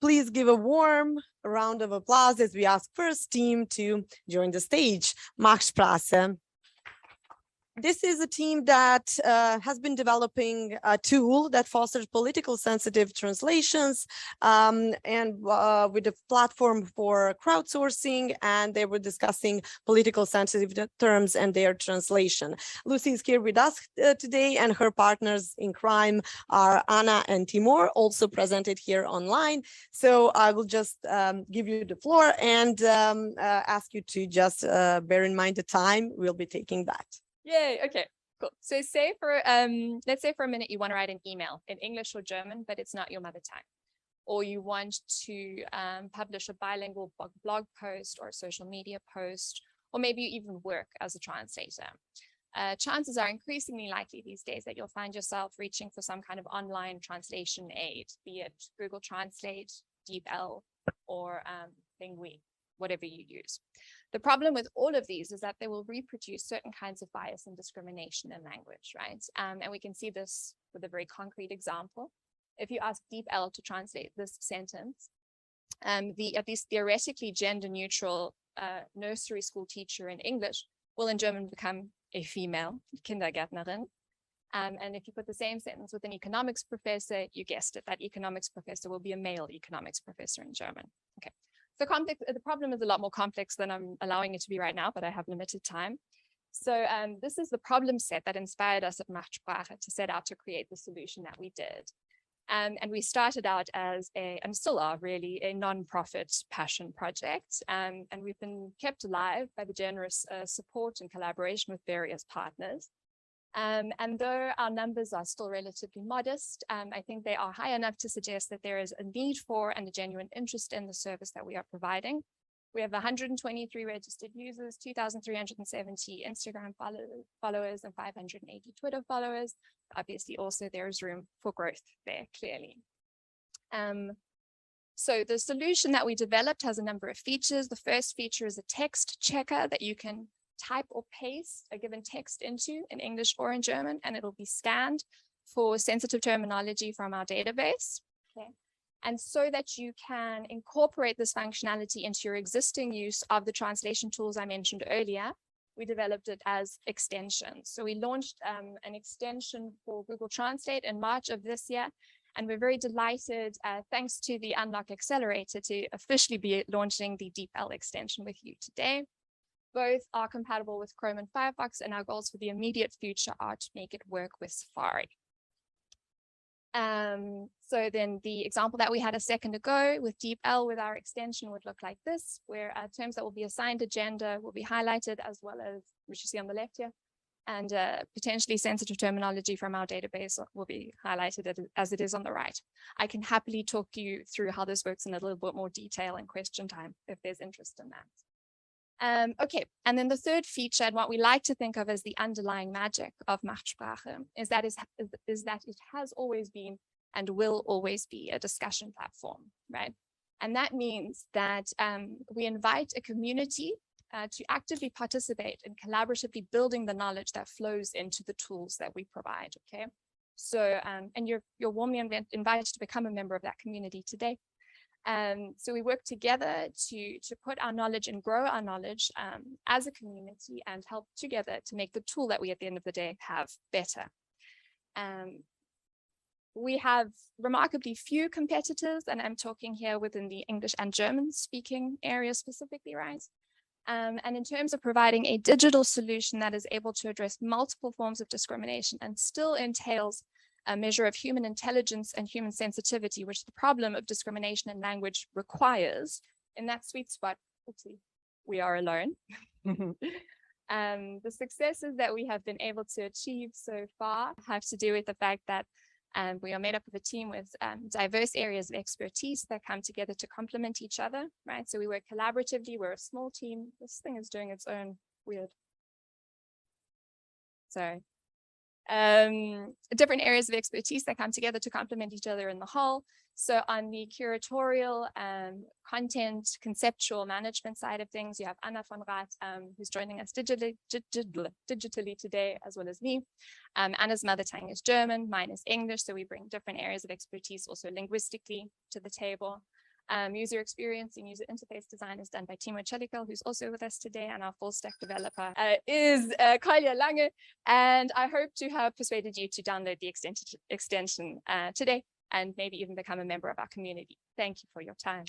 please give a warm round of applause as we ask first team to join the stage. Macht, sprache. This is a team that has been developing a tool that fosters political sensitive translations and with a platform for crowdsourcing, and they were discussing political sensitive terms and their translation. Lucy is here with us today, and her partners in crime are Anna and Timur, also presented here online. So I will just give you the floor and ask you to just bear in mind the time we'll be taking that. Yay, okay, cool. So say for, let's say for a minute you want to write an email in English or German, but it's not your mother tongue. Or you want to publish a bilingual blog post or a social media post, or maybe you even work as a translator. Chances are increasingly likely these days that you'll find yourself reaching for some kind of online translation aid, be it Google Translate, DeepL, or Lingui, whatever you use. The problem with all of these is that they will reproduce certain kinds of bias and discrimination in language, right? And we can see this with a very concrete example. If you ask DeepL to translate this sentence, the at least theoretically gender-neutral nursery school teacher in English will in German become a female Kindergärtnerin. And if you put the same sentence with an economics professor, you guessed it, that economics professor will be a male economics professor in German. Okay. The problem is a lot more complex than I'm allowing it to be right now, but I have limited time. So this is the problem set that inspired us at Macht, sprache to set out to create the solution that we did. And we started out as and still are really, a non-profit passion project. And we've been kept alive by the generous support and collaboration with various partners. And though our numbers are still relatively modest, I think they are high enough to suggest that there is a need for and a genuine interest in the service that we are providing. We have 123 registered users, 2,370 Instagram followers, and 580 Twitter followers. Obviously, also there is room for growth there, clearly. So the solution that we developed has a number of features. The first feature is a text checker that you can type or paste a given text into in English or in German, and it'll be scanned for sensitive terminology from our database. Okay. And so that you can incorporate this functionality into your existing use of the translation tools I mentioned earlier, we developed it as extensions. So we launched an extension for Google Translate in March of this year, and we're very delighted, thanks to the UNLOCK Accelerator, to officially be launching the DeepL extension with you today. Both are compatible with Chrome and Firefox, and our goals for the immediate future are to make it work with Safari. So then the example that we had a second ago with DeepL with our extension would look like this, where terms that will be assigned to gender will be highlighted, as well as, which you see on the left here, and potentially sensitive terminology from our database will be highlighted as it is on the right. I can happily talk you through how this works in a little bit more detail in question time if there's interest in that. Okay, and then the third feature, and what we like to think of as the underlying magic of Macht, sprache, is that it has always been and will always be a discussion platform, right? And that means that we invite a community to actively participate in collaboratively building the knowledge that flows into the tools that we provide, okay? So, and you're warmly invited to become a member of that community today. So we work together to put our knowledge and grow our knowledge as a community and help together to make the tool that we at the end of the day have better. We have remarkably few competitors, and I'm talking here within the English and German speaking area specifically, right? And in terms of providing a digital solution that is able to address multiple forms of discrimination and still entails a measure of human intelligence and human sensitivity, which the problem of discrimination in language requires, in that sweet spot, oopsie, we are alone. The successes that we have been able to achieve so far have to do with the fact that we are made up of a team with diverse areas of expertise that come together to complement each other, right? So we work collaboratively, we're a small team. This thing is doing its own weird. Sorry. Different areas of expertise that come together to complement each other in the whole. So on the curatorial, content, conceptual management side of things, you have Anna von Rath, who's joining us digitally today, as well as me. Anna's mother tongue is German, mine is English, so we bring different areas of expertise also linguistically to the table. User experience and user interface design is done by Timo Chelikal, who's also with us today, and our full stack developer is Kolja Lange. And I hope to have persuaded you to download the extension today and maybe even become a member of our community. Thank you for your time.